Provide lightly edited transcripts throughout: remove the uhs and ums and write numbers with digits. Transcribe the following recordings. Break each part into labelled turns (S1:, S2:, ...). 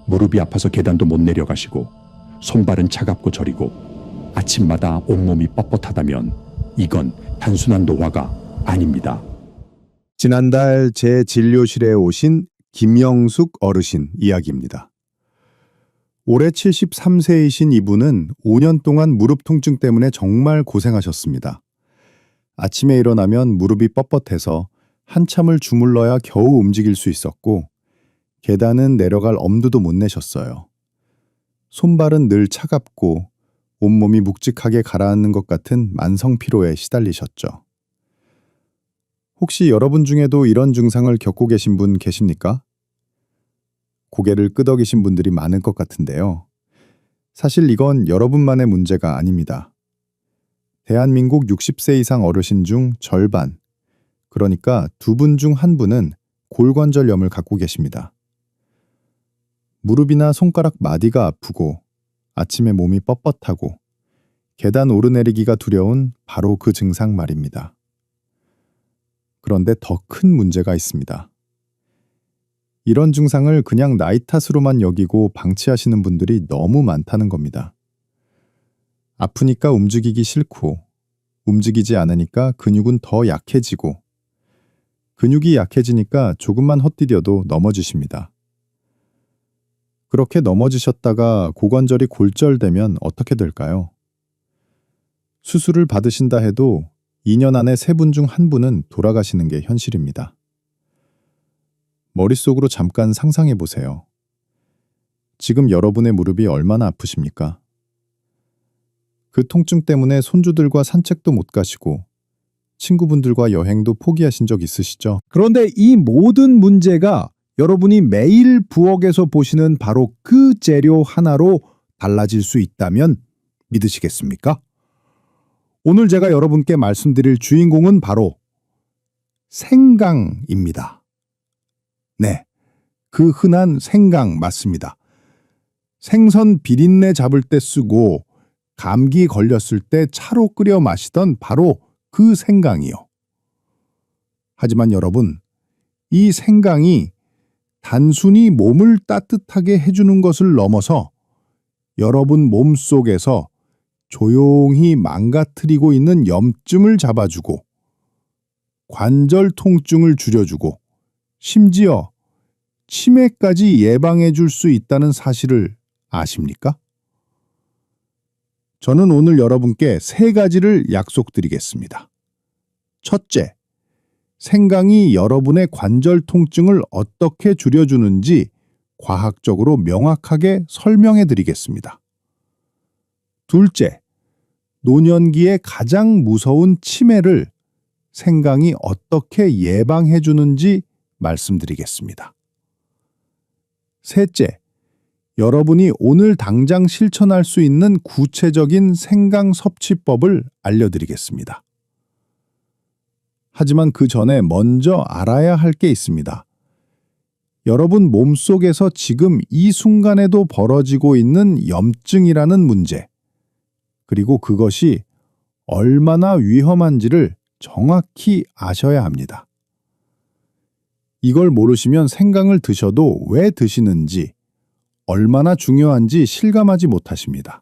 S1: 무릎이 아파서 계단도 못 내려가시고 손발은 차갑고 저리고 아침마다 온몸이 뻣뻣하다면 이건 단순한 노화가 아닙니다.
S2: 지난달 제 진료실에 오신 김영숙 어르신 이야기입니다. 올해 73세이신 이분은 5년 동안 무릎 통증 때문에 정말 고생하셨습니다. 아침에 일어나면 무릎이 뻣뻣해서 한참을 주물러야 겨우 움직일 수 있었고 계단은 내려갈 엄두도 못 내셨어요. 손발은 늘 차갑고 온몸이 묵직하게 가라앉는 것 같은 만성 피로에 시달리셨죠. 혹시 여러분 중에도 이런 증상을 겪고 계신 분 계십니까? 고개를 끄덕이신 분들이 많을 것 같은데요. 사실 이건 여러분만의 문제가 아닙니다. 대한민국 60세 이상 어르신 중 절반, 그러니까 2분 중 1분은 골관절염을 갖고 계십니다. 무릎이나 손가락 마디가 아프고 아침에 몸이 뻣뻣하고 계단 오르내리기가 두려운 바로 그 증상 말입니다. 그런데 더 큰 문제가 있습니다. 이런 증상을 그냥 나이 탓으로만 여기고 방치하시는 분들이 너무 많다는 겁니다. 아프니까 움직이기 싫고 움직이지 않으니까 근육은 더 약해지고 근육이 약해지니까 조금만 헛디뎌도 넘어지십니다. 그렇게 넘어지셨다가 고관절이 골절되면 어떻게 될까요? 수술을 받으신다 해도 2년 안에 3분 중 1분은 돌아가시는 게 현실입니다. 머릿속으로 잠깐 상상해 보세요. 지금 여러분의 무릎이 얼마나 아프십니까? 그 통증 때문에 손주들과 산책도 못 가시고 친구분들과 여행도 포기하신 적 있으시죠?
S3: 그런데 이 모든 문제가 여러분이 매일 부엌에서 보시는 바로 그 재료 하나로 달라질 수 있다면 믿으시겠습니까? 오늘 제가 여러분께 말씀드릴 주인공은 바로 생강입니다. 네, 그 흔한 생강 맞습니다. 생선 비린내 잡을 때 쓰고 감기 걸렸을 때 차로 끓여 마시던 바로 그 생강이요. 하지만 여러분, 이 생강이 단순히 몸을 따뜻하게 해주는 것을 넘어서 여러분 몸속에서 조용히 망가뜨리고 있는 염증을 잡아주고 관절 통증을 줄여주고 심지어 치매까지 예방해 줄 수 있다는 사실을 아십니까? 저는 오늘 여러분께 3가지를 약속드리겠습니다. 첫째, 생강이 여러분의 관절 통증을 어떻게 줄여주는지 과학적으로 명확하게 설명해 드리겠습니다. 둘째, 노년기에 가장 무서운 치매를 생강이 어떻게 예방해 주는지 말씀드리겠습니다. 셋째, 여러분이 오늘 당장 실천할 수 있는 구체적인 생강 섭취법을 알려드리겠습니다. 하지만 그 전에 먼저 알아야 할 게 있습니다. 여러분 몸속에서 지금 이 순간에도 벌어지고 있는 염증이라는 문제, 그리고 그것이 얼마나 위험한지를 정확히 아셔야 합니다. 이걸 모르시면 생강을 드셔도 왜 드시는지, 얼마나 중요한지 실감하지 못하십니다.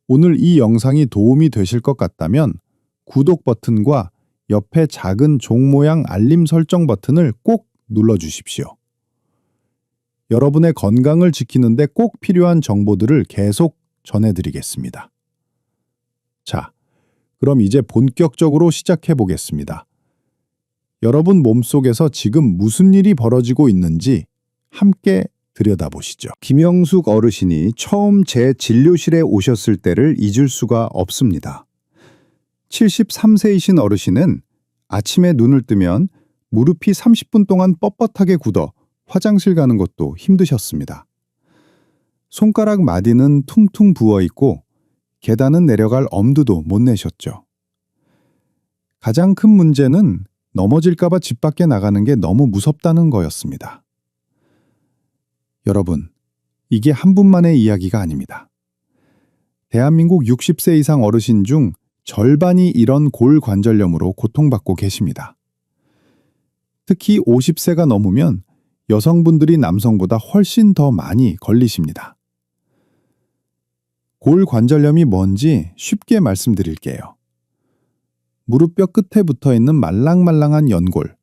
S3: 오늘 이 영상이 도움이 되실 것 같다면 구독 버튼과 옆에 작은 종 모양 알림 설정 버튼을 꼭 눌러주십시오. 여러분의 건강을 지키는데 꼭 필요한 정보들을 계속 전해드리겠습니다. 자, 그럼 이제 본격적으로 시작해 보겠습니다. 여러분 몸속에서 지금 무슨 일이 벌어지고 있는지 함께 들여다보시죠. 김영숙 어르신이 처음 제 진료실에 오셨을 때를 잊을 수가 없습니다. 73세이신 어르신은 아침에 눈을 뜨면 무릎이 30분 동안 뻣뻣하게 굳어 화장실 가는 것도 힘드셨습니다. 손가락 마디는 퉁퉁 부어있고 계단은 내려갈 엄두도 못 내셨죠. 가장 큰 문제는 넘어질까봐 집 밖에 나가는 게 너무 무섭다는 거였습니다. 여러분, 이게 한 분만의 이야기가 아닙니다. 대한민국 60세 이상 어르신 중 절반이 이런 골관절염으로 고통받고 계십니다. 특히 50세가 넘으면 여성분들이 남성보다 훨씬 더 많이 걸리십니다. 골관절염이 뭔지 쉽게 말씀드릴게요. 무릎뼈 끝에 붙어 있는 말랑말랑한 연골.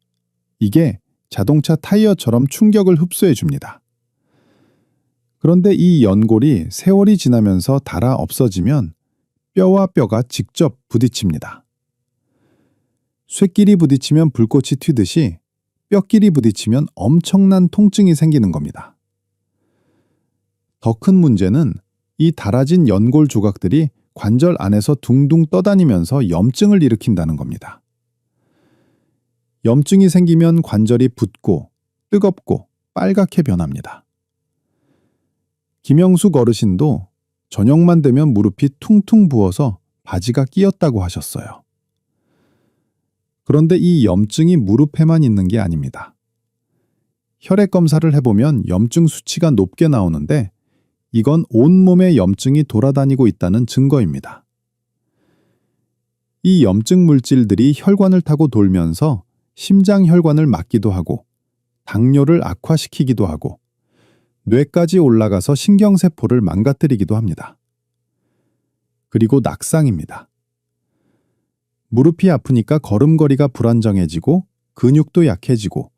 S3: 이게 자동차 타이어처럼 충격을 흡수해 줍니다. 그런데 이 연골이 세월이 지나면서 닳아 없어지면 뼈와 뼈가 직접 부딪힙니다. 쇠끼리 부딪히면 불꽃이 튀듯이 뼈끼리 부딪히면 엄청난 통증이 생기는 겁니다. 더 큰 문제는 이 닳아진 연골 조각들이 관절 안에서 둥둥 떠다니면서 염증을 일으킨다는 겁니다. 염증이 생기면 관절이 붓고 뜨겁고 빨갛게 변합니다. 김영숙 어르신도 저녁만 되면 무릎이 퉁퉁 부어서 바지가 끼었다고 하셨어요. 그런데 이 염증이 무릎에만 있는 게 아닙니다. 혈액 검사를 해보면 염증 수치가 높게 나오는데 이건 온몸에 염증이 돌아다니고 있다는 증거입니다. 이 염증 물질들이 혈관을 타고 돌면서 심장 혈관을 막기도 하고 당뇨를 악화시키기도 하고 뇌까지 올라가서 신경세포를 망가뜨리기도 합니다. 그리고 낙상입니다. 무릎이 아프니까 걸음걸이가 불안정해지고 근육도 약해지고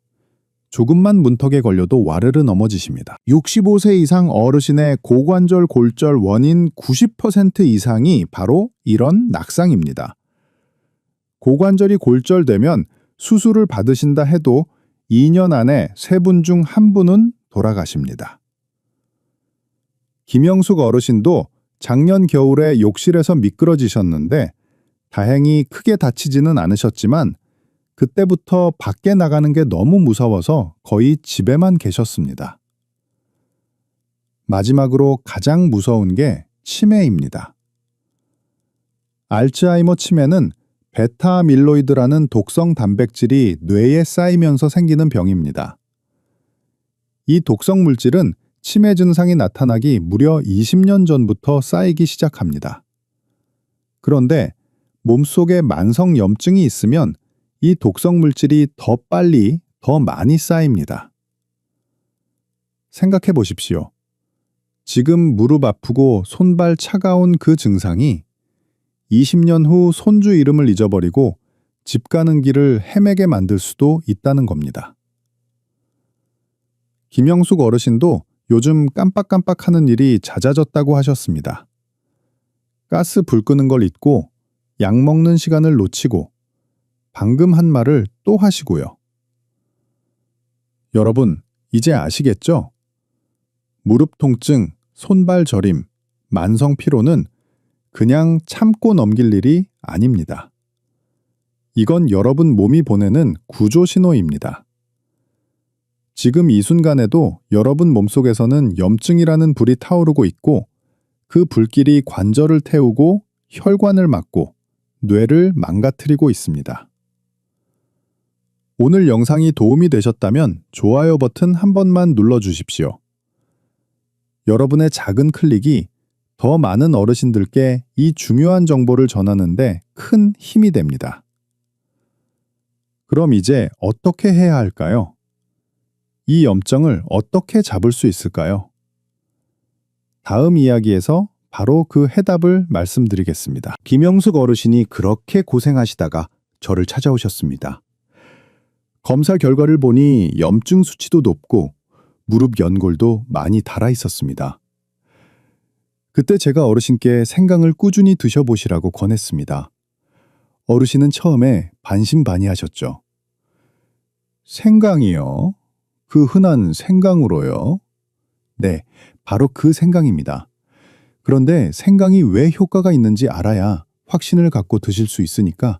S3: 조금만 문턱에 걸려도 와르르 넘어지십니다. 65세 이상 어르신의 고관절 골절 원인 90% 이상이 바로 이런 낙상입니다. 고관절이 골절되면 수술을 받으신다 해도 2년 안에 3분 중 1분은 돌아가십니다. 김영숙 어르신도 작년 겨울에 욕실에서 미끄러지셨는데 다행히 크게 다치지는 않으셨지만 그때부터 밖에 나가는 게 너무 무서워서 거의 집에만 계셨습니다. 마지막으로 가장 무서운 게 치매입니다. 알츠하이머 치매는 베타 아밀로이드라는 독성 단백질이 뇌에 쌓이면서 생기는 병입니다. 이 독성 물질은 치매 증상이 나타나기 무려 20년 전부터 쌓이기 시작합니다. 그런데 몸속에 만성 염증이 있으면 이 독성 물질이 더 빨리, 더 많이 쌓입니다. 생각해 보십시오. 지금 무릎 아프고 손발 차가운 그 증상이 20년 후 손주 이름을 잊어버리고 집 가는 길을 헤매게 만들 수도 있다는 겁니다. 김영숙 어르신도 요즘 깜빡깜빡하는 일이 잦아졌다고 하셨습니다. 가스 불 끄는 걸 잊고 약 먹는 시간을 놓치고 방금 한 말을 또 하시고요. 여러분, 이제 아시겠죠? 무릎 통증, 손발 저림, 만성 피로는 그냥 참고 넘길 일이 아닙니다. 이건 여러분 몸이 보내는 구조 신호입니다. 지금 이 순간에도 여러분 몸속에서는 염증이라는 불이 타오르고 있고 그 불길이 관절을 태우고 혈관을 막고 뇌를 망가뜨리고 있습니다. 오늘 영상이 도움이 되셨다면 좋아요 버튼 한 번만 눌러주십시오. 여러분의 작은 클릭이 더 많은 어르신들께 이 중요한 정보를 전하는데 큰 힘이 됩니다. 그럼 이제 어떻게 해야 할까요? 이 염증을 어떻게 잡을 수 있을까요? 다음 이야기에서 바로 그 해답을 말씀드리겠습니다. 김영숙 어르신이 그렇게 고생하시다가 저를 찾아오셨습니다. 검사 결과를 보니 염증 수치도 높고 무릎 연골도 많이 닳아 있었습니다. 그때 제가 어르신께 생강을 꾸준히 드셔보시라고 권했습니다. 어르신은 처음에 반신반의하셨죠. 생강이요? 그 흔한 생강으로요? 네, 바로 그 생강입니다. 그런데 생강이 왜 효과가 있는지 알아야 확신을 갖고 드실 수 있으니까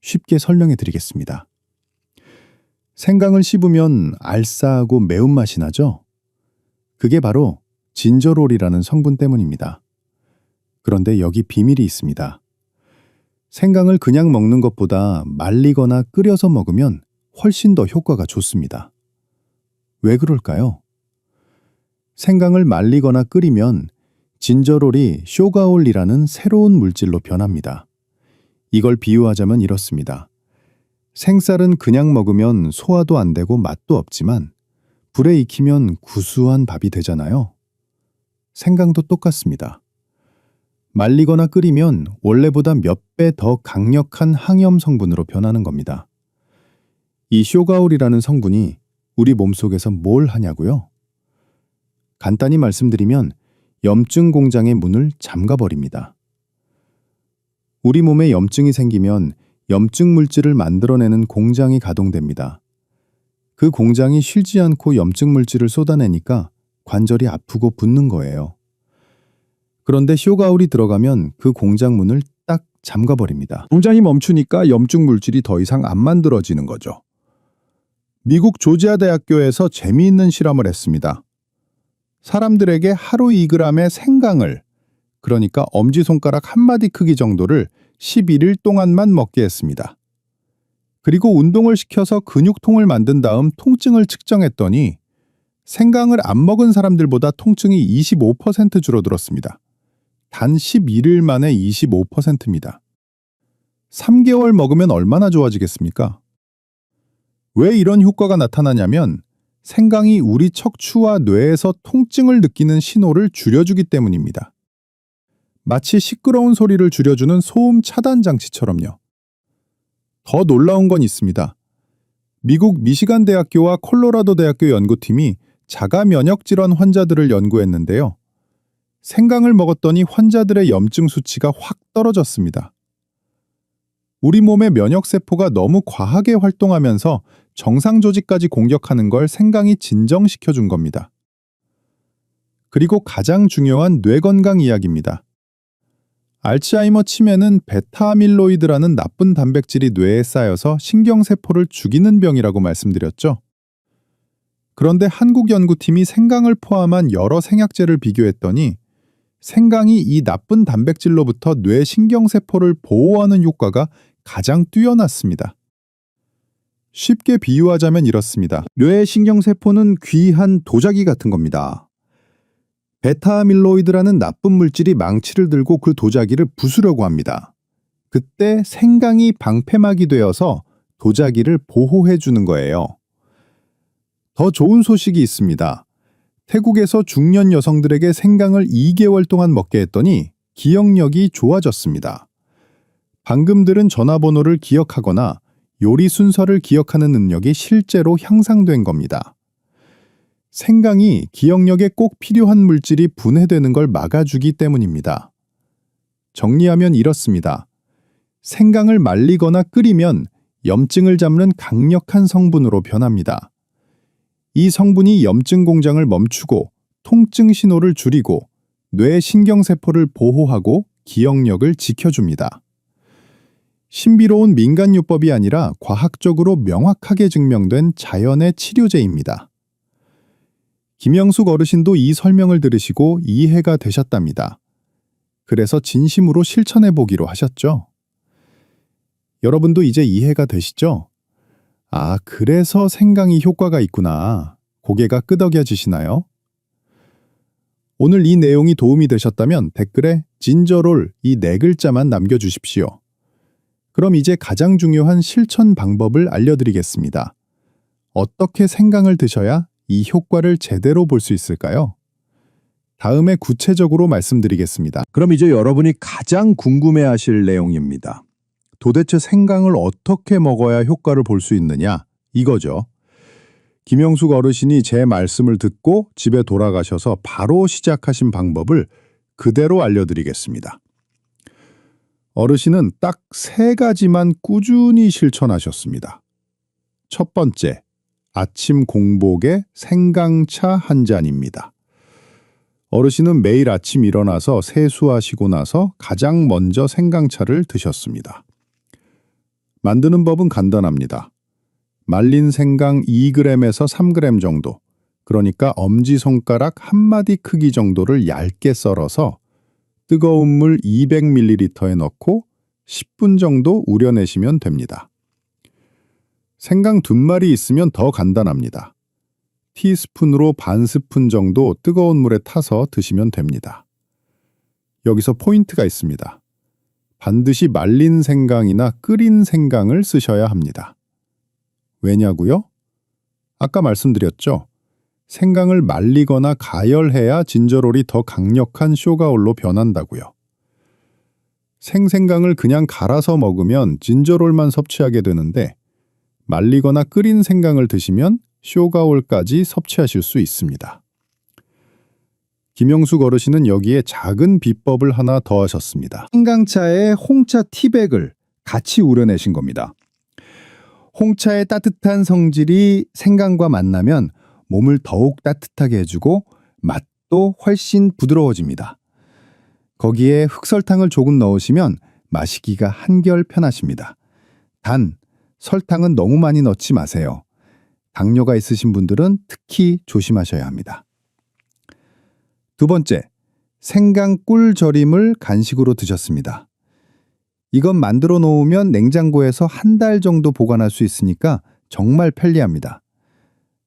S3: 쉽게 설명해 드리겠습니다. 생강을 씹으면 알싸하고 매운맛이 나죠? 그게 바로 진저롤이라는 성분 때문입니다. 그런데 여기 비밀이 있습니다. 생강을 그냥 먹는 것보다 말리거나 끓여서 먹으면 훨씬 더 효과가 좋습니다. 왜 그럴까요? 생강을 말리거나 끓이면 진저롤이 쇼가올이라는 새로운 물질로 변합니다. 이걸 비유하자면 이렇습니다. 생쌀은 그냥 먹으면 소화도 안 되고 맛도 없지만 불에 익히면 구수한 밥이 되잖아요. 생강도 똑같습니다. 말리거나 끓이면 원래보다 몇 배 더 강력한 항염 성분으로 변하는 겁니다. 이 쇼가올이라는 성분이 우리 몸속에서 뭘 하냐고요? 간단히 말씀드리면 염증 공장의 문을 잠가버립니다. 우리 몸에 염증이 생기면 염증 물질을 만들어내는 공장이 가동됩니다. 그 공장이 쉬지 않고 염증 물질을 쏟아내니까 관절이 아프고 붓는 거예요. 그런데 쇼가올이 들어가면 그 공장 문을 딱 잠가버립니다.
S2: 공장이 멈추니까 염증 물질이 더 이상 안 만들어지는 거죠. 미국 조지아 대학교에서 재미있는 실험을 했습니다. 사람들에게 하루 2g의 생강을, 그러니까 엄지손가락 한 마디 크기 정도를 11일 동안만 먹게 했습니다. 그리고 운동을 시켜서 근육통을 만든 다음 통증을 측정했더니 생강을 안 먹은 사람들보다 통증이 25% 줄어들었습니다. 단 11일 만에 25%입니다. 3개월 먹으면 얼마나 좋아지겠습니까? 왜 이런 효과가 나타나냐면 생강이 우리 척추와 뇌에서 통증을 느끼는 신호를 줄여주기 때문입니다. 마치 시끄러운 소리를 줄여주는 소음 차단 장치처럼요. 더 놀라운 건 있습니다. 미국 미시간 대학교와 콜로라도 대학교 연구팀이 자가 면역 질환 환자들을 연구했는데요. 생강을 먹었더니 환자들의 염증 수치가 확 떨어졌습니다. 우리 몸의 면역세포가 너무 과하게 활동하면서 정상 조직까지 공격하는 걸 생강이 진정시켜준 겁니다. 그리고 가장 중요한 뇌 건강 이야기입니다. 알츠하이머 치매는 베타아밀로이드라는 나쁜 단백질이 뇌에 쌓여서 신경세포를 죽이는 병이라고 말씀드렸죠. 그런데 한국 연구팀이 생강을 포함한 여러 생약제를 비교했더니 생강이 이 나쁜 단백질로부터 뇌 신경세포를 보호하는 효과가 가장 뛰어났습니다. 쉽게 비유하자면 이렇습니다. 뇌의 신경세포는 귀한 도자기 같은 겁니다. 베타아밀로이드라는 나쁜 물질이 망치를 들고 그 도자기를 부수려고 합니다. 그때 생강이 방패막이 되어서 도자기를 보호해 주는 거예요. 더 좋은 소식이 있습니다. 태국에서 중년 여성들에게 생강을 2개월 동안 먹게 했더니 기억력이 좋아졌습니다. 방금 들은 전화번호를 기억하거나 요리 순서를 기억하는 능력이 실제로 향상된 겁니다. 생강이 기억력에 꼭 필요한 물질이 분해되는 걸 막아주기 때문입니다. 정리하면 이렇습니다. 생강을 말리거나 끓이면 염증을 잡는 강력한 성분으로 변합니다. 이 성분이 염증 공장을 멈추고 통증 신호를 줄이고 뇌 신경세포를 보호하고 기억력을 지켜줍니다. 신비로운 민간요법이 아니라 과학적으로 명확하게 증명된 자연의 치료제입니다. 김영숙 어르신도 이 설명을 들으시고 이해가 되셨답니다. 그래서 진심으로 실천해 보기로 하셨죠. 여러분도 이제 이해가 되시죠? 아, 그래서 생강이 효과가 있구나. 고개가 끄덕여지시나요? 오늘 이 내용이 도움이 되셨다면 댓글에 진저롤 이 4글자만 남겨주십시오. 그럼 이제 가장 중요한 실천 방법을 알려드리겠습니다. 어떻게 생강을 드셔야 이 효과를 제대로 볼 수 있을까요? 다음에 구체적으로 말씀드리겠습니다.
S4: 그럼 이제 여러분이 가장 궁금해하실 내용입니다. 도대체 생강을 어떻게 먹어야 효과를 볼 수 있느냐? 이거죠. 김영숙 어르신이 제 말씀을 듣고 집에 돌아가셔서 바로 시작하신 방법을 그대로 알려드리겠습니다. 어르신은 딱 3가지만 꾸준히 실천하셨습니다. 첫 번째, 아침 공복에 생강차 한 잔입니다. 어르신은 매일 아침 일어나서 세수하시고 나서 가장 먼저 생강차를 드셨습니다. 만드는 법은 간단합니다. 말린 생강 2g에서 3g 정도, 그러니까 엄지손가락 한 마디 크기 정도를 얇게 썰어서 뜨거운 물 200ml에 넣고 10분 정도 우려내시면 됩니다. 생강 2마리 있으면 더 간단합니다. 티스푼으로 반 스푼 정도 뜨거운 물에 타서 드시면 됩니다. 여기서 포인트가 있습니다. 반드시 말린 생강이나 끓인 생강을 쓰셔야 합니다. 왜냐고요? 아까 말씀드렸죠. 생강을 말리거나 가열해야 진저롤이 더 강력한 쇼가올로 변한다고요. 생생강을 그냥 갈아서 먹으면 진저롤만 섭취하게 되는데 말리거나 끓인 생강을 드시면 쇼가올까지 섭취하실 수 있습니다. 김영숙 어르신은 여기에 작은 비법을 하나 더하셨습니다.
S3: 생강차에 홍차 티백을 같이 우려내신 겁니다. 홍차의 따뜻한 성질이 생강과 만나면 몸을 더욱 따뜻하게 해주고 맛도 훨씬 부드러워집니다. 거기에 흑설탕을 조금 넣으시면 마시기가 한결 편하십니다. 단, 설탕은 너무 많이 넣지 마세요. 당뇨가 있으신 분들은 특히 조심하셔야 합니다. 두 번째, 생강 꿀 절임을 간식으로 드셨습니다. 이건 만들어 놓으면 냉장고에서 한 달 정도 보관할 수 있으니까 정말 편리합니다.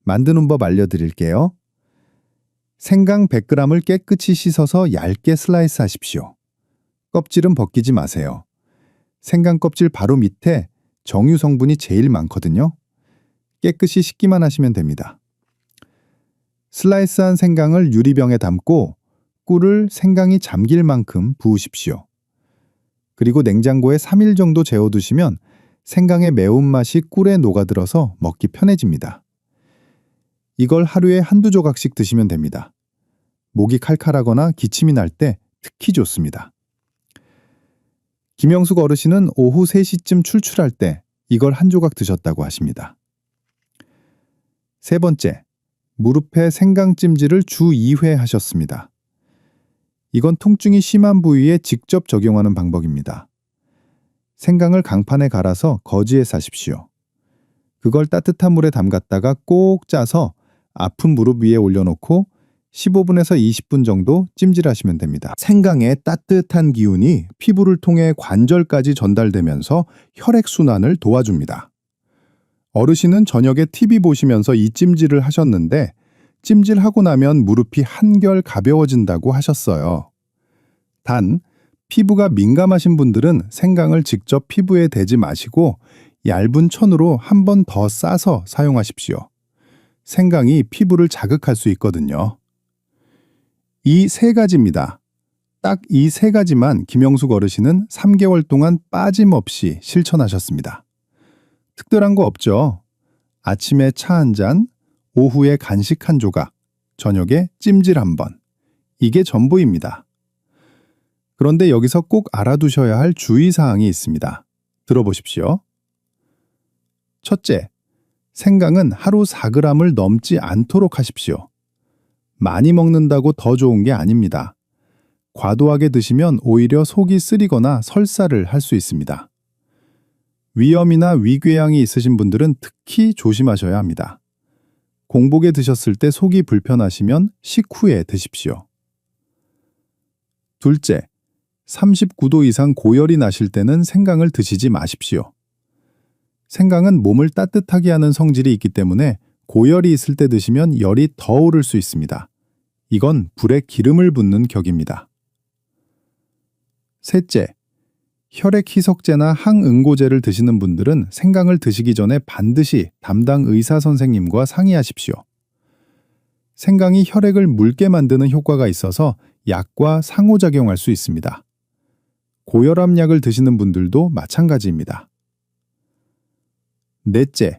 S3: 만드는 법 알려드릴게요. 생강 100g을 깨끗이 씻어서 얇게 슬라이스 하십시오. 껍질은 벗기지 마세요. 생강 껍질 바로 밑에 정유 성분이 제일 많거든요. 깨끗이 씻기만 하시면 됩니다. 슬라이스한 생강을 유리병에 담고 꿀을 생강이 잠길 만큼 부으십시오. 그리고 냉장고에 3일 정도 재워두시면 생강의 매운맛이 꿀에 녹아들어서 먹기 편해집니다. 이걸 하루에 한두 조각씩 드시면 됩니다. 목이 칼칼하거나 기침이 날 때 특히 좋습니다. 김영숙 어르신은 오후 3시쯤 출출할 때 이걸 한 조각 드셨다고 하십니다. 세 번째, 무릎에 생강찜질을 주 2회 하셨습니다. 이건 통증이 심한 부위에 직접 적용하는 방법입니다. 생강을 강판에 갈아서 거지에 싸십시오. 그걸 따뜻한 물에 담갔다가 꼭 짜서 아픈 무릎 위에 올려놓고 15분에서 20분 정도 찜질하시면 됩니다. 생강의 따뜻한 기운이 피부를 통해 관절까지 전달되면서 혈액순환을 도와줍니다. 어르신은 저녁에 TV 보시면서 이 찜질을 하셨는데 찜질하고 나면 무릎이 한결 가벼워진다고 하셨어요. 단, 피부가 민감하신 분들은 생강을 직접 피부에 대지 마시고 얇은 천으로 한 번 더 싸서 사용하십시오. 생강이 피부를 자극할 수 있거든요. 이 세 가지입니다. 딱 이 세 가지만 김영숙 어르신은 3개월 동안 빠짐없이 실천하셨습니다. 특별한 거 없죠? 아침에 차 한 잔, 오후에 간식 한 조각, 저녁에 찜질 한 번. 이게 전부입니다. 그런데 여기서 꼭 알아두셔야 할 주의사항이 있습니다. 들어보십시오. 첫째, 생강은 하루 4g을 넘지 않도록 하십시오. 많이 먹는다고 더 좋은 게 아닙니다. 과도하게 드시면 오히려 속이 쓰리거나 설사를 할 수 있습니다. 위염이나 위궤양이 있으신 분들은 특히 조심하셔야 합니다. 공복에 드셨을 때 속이 불편하시면 식후에 드십시오. 둘째, 39도 이상 고열이 나실 때는 생강을 드시지 마십시오. 생강은 몸을 따뜻하게 하는 성질이 있기 때문에 고열이 있을 때 드시면 열이 더 오를 수 있습니다. 이건 불에 기름을 붓는 격입니다. 셋째, 혈액 희석제나 항응고제를 드시는 분들은 생강을 드시기 전에 반드시 담당 의사 선생님과 상의하십시오. 생강이 혈액을 묽게 만드는 효과가 있어서 약과 상호작용할 수 있습니다. 고혈압 약을 드시는 분들도 마찬가지입니다. 넷째,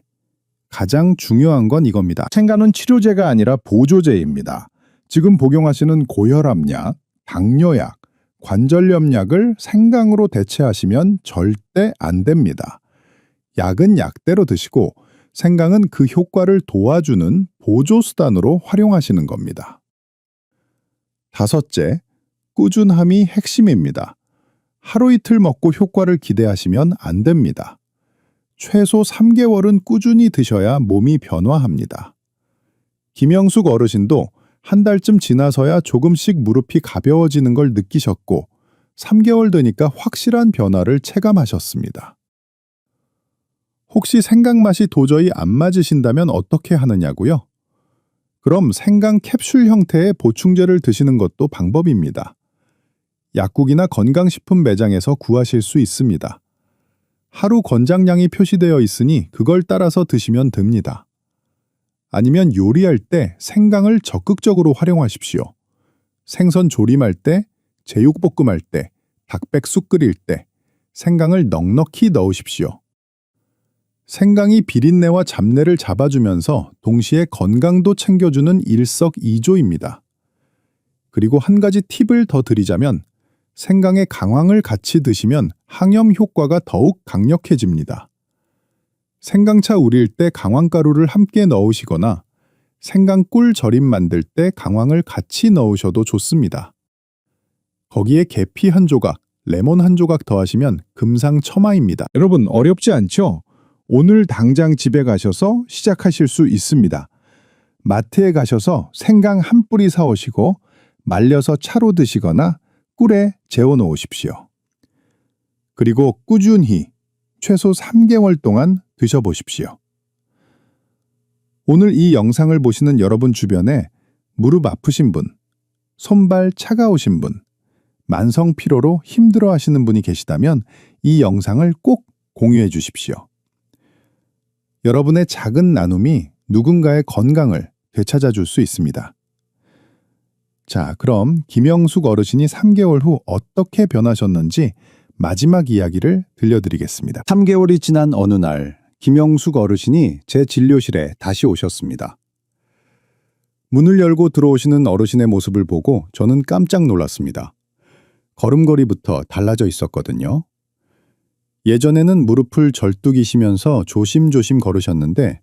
S3: 가장 중요한 건 이겁니다.
S4: 생강은 치료제가 아니라 보조제입니다. 지금 복용하시는 고혈압약, 당뇨약, 관절염약을 생강으로 대체하시면 절대 안 됩니다. 약은 약대로 드시고 생강은 그 효과를 도와주는 보조수단으로 활용하시는 겁니다. 다섯째, 꾸준함이 핵심입니다. 하루 이틀 먹고 효과를 기대하시면 안 됩니다. 최소 3개월은 꾸준히 드셔야 몸이 변화합니다. 김영숙 어르신도 한 달쯤 지나서야 조금씩 무릎이 가벼워지는 걸 느끼셨고 3개월 되니까 확실한 변화를 체감하셨습니다. 혹시 생강 맛이 도저히 안 맞으신다면 어떻게 하느냐고요? 그럼 생강 캡슐 형태의 보충제를 드시는 것도 방법입니다. 약국이나 건강식품 매장에서 구하실 수 있습니다. 하루 권장량이 표시되어 있으니 그걸 따라서 드시면 됩니다.
S3: 아니면 요리할 때 생강을 적극적으로 활용하십시오. 생선 조림할 때, 제육볶음할 때, 닭백숙 끓일 때 생강을 넉넉히 넣으십시오. 생강이 비린내와 잡내를 잡아주면서 동시에 건강도 챙겨주는 일석이조입니다. 그리고 한 가지 팁을 더 드리자면 생강에 강황을 같이 드시면 항염 효과가 더욱 강력해집니다. 생강차 우릴 때 강황가루를 함께 넣으시거나 생강꿀 절임 만들 때 강황을 같이 넣으셔도 좋습니다. 거기에 계피 한 조각, 레몬 한 조각 더하시면 금상첨화입니다.
S4: 여러분 어렵지 않죠? 오늘 당장 집에 가셔서 시작하실 수 있습니다. 마트에 가셔서 생강 한 뿌리 사오시고 말려서 차로 드시거나 꿀에 재워 놓으십시오. 그리고 꾸준히 최소 3개월 동안 드셔보십시오. 오늘 이 영상을 보시는 여러분 주변에 무릎 아프신 분, 손발 차가우신 분, 만성 피로로 힘들어 하시는 분이 계시다면 이 영상을 꼭 공유해 주십시오. 여러분의 작은 나눔이 누군가의 건강을 되찾아 줄 수 있습니다. 자, 그럼 김영숙 어르신이 3개월 후 어떻게 변하셨는지 마지막 이야기를 들려드리겠습니다.
S2: 3개월이 지난 어느 날 김영숙 어르신이 제 진료실에 다시 오셨습니다. 문을 열고 들어오시는 어르신의 모습을 보고 저는 깜짝 놀랐습니다. 걸음걸이부터 달라져 있었거든요. 예전에는 무릎을 절뚝이시면서 조심조심 걸으셨는데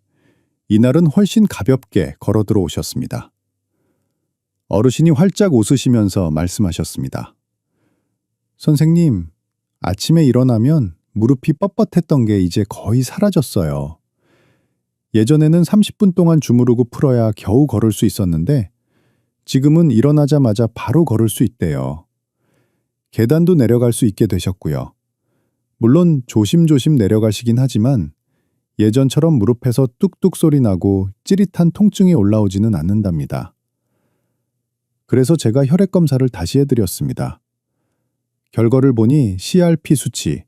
S2: 이날은 훨씬 가볍게 걸어 들어오셨습니다. 어르신이 활짝 웃으시면서 말씀하셨습니다. 선생님, 아침에 일어나면 무릎이 뻣뻣했던 게 이제 거의 사라졌어요. 예전에는 30분 동안 주무르고 풀어야 겨우 걸을 수 있었는데 지금은 일어나자마자 바로 걸을 수 있대요. 계단도 내려갈 수 있게 되셨고요. 물론 조심조심 내려가시긴 하지만 예전처럼 무릎에서 뚝뚝 소리 나고 찌릿한 통증이 올라오지는 않는답니다. 그래서 제가 혈액 검사를 다시 해드렸습니다. 결과를 보니 CRP 수치,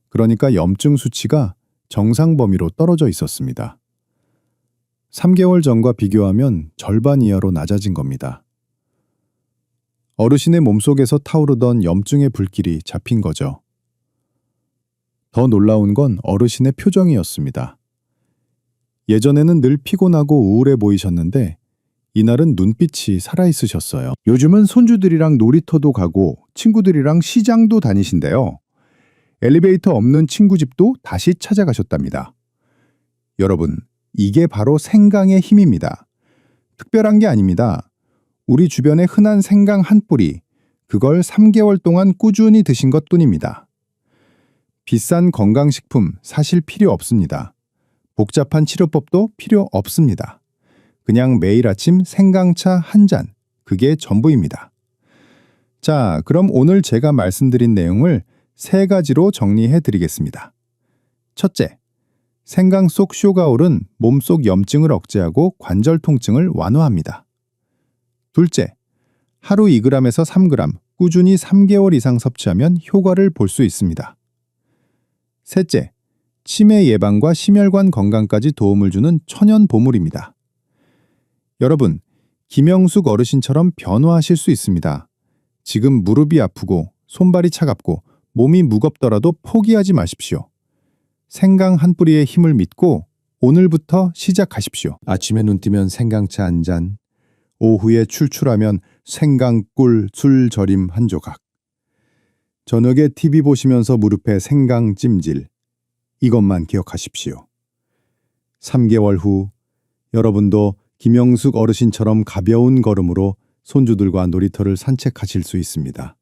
S2: 그러니까 염증 수치가 정상 범위로 떨어져 있었습니다. 3개월 전과 비교하면 절반 이하로 낮아진 겁니다. 어르신의 몸속에서 타오르던 염증의 불길이 잡힌 거죠. 더 놀라운 건 어르신의 표정이었습니다. 예전에는 늘 피곤하고 우울해 보이셨는데 이날은 눈빛이 살아있으셨어요.
S4: 요즘은 손주들이랑 놀이터도 가고 친구들이랑 시장도 다니신대요. 엘리베이터 없는 친구 집도 다시 찾아가셨답니다. 여러분, 이게 바로 생강의 힘입니다. 특별한 게 아닙니다. 우리 주변에 흔한 생강 한 뿌리, 그걸 3개월 동안 꾸준히 드신 것뿐입니다. 비싼 건강식품 사실 필요 없습니다. 복잡한 치료법도 필요 없습니다. 그냥 매일 아침 생강차 한 잔, 그게 전부입니다. 자, 그럼 오늘 제가 말씀드린 내용을 3가지로 정리해 드리겠습니다. 첫째, 생강 속 쇼가올은 몸속 염증을 억제하고 관절 통증을 완화합니다. 둘째, 하루 2g에서 3g 꾸준히 3개월 이상 섭취하면 효과를 볼 수 있습니다. 셋째, 치매 예방과 심혈관 건강까지 도움을 주는 천연 보물입니다. 여러분, 김영숙 어르신처럼 변화하실 수 있습니다. 지금 무릎이 아프고 손발이 차갑고 몸이 무겁더라도 포기하지 마십시오. 생강 한 뿌리의 힘을 믿고 오늘부터 시작하십시오. 아침에 눈 뜨면 생강차 한 잔, 오후에 출출하면 생강꿀 술 절임 한 조각, 저녁에 TV 보시면서 무릎에 생강 찜질, 이것만 기억하십시오. 3개월 후 여러분도 김영숙 어르신처럼 가벼운 걸음으로 손주들과 놀이터를 산책하실 수 있습니다.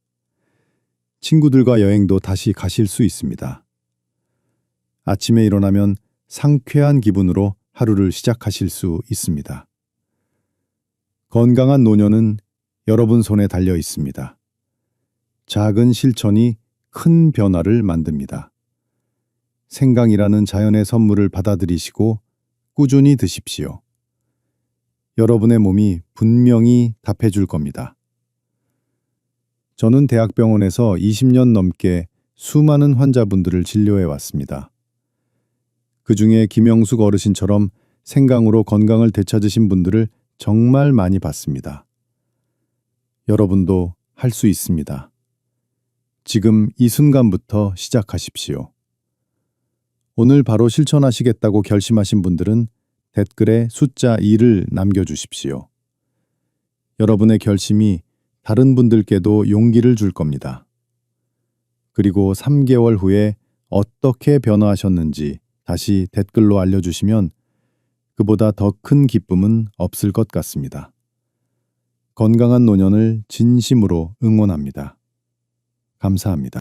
S4: 친구들과 여행도 다시 가실 수 있습니다. 아침에 일어나면 상쾌한 기분으로 하루를 시작하실 수 있습니다. 건강한 노년은 여러분 손에 달려 있습니다. 작은 실천이 큰 변화를 만듭니다. 생강이라는 자연의 선물을 받아들이시고 꾸준히 드십시오. 여러분의 몸이 분명히 답해줄 겁니다. 저는 대학병원에서 20년 넘게 수많은 환자분들을 진료해 왔습니다. 그 중에 김영숙 어르신처럼
S3: 생강으로 건강을 되찾으신 분들을 정말 많이 봤습니다. 여러분도 할 수 있습니다. 지금 이 순간부터 시작하십시오. 오늘 바로 실천하시겠다고 결심하신 분들은 댓글에 숫자 2를 남겨주십시오. 여러분의 결심이 다른 분들께도 용기를 줄 겁니다. 그리고 3개월 후에 어떻게 변화하셨는지 다시 댓글로 알려주시면 그보다 더 큰 기쁨은 없을 것 같습니다. 건강한 노년을 진심으로 응원합니다. 감사합니다.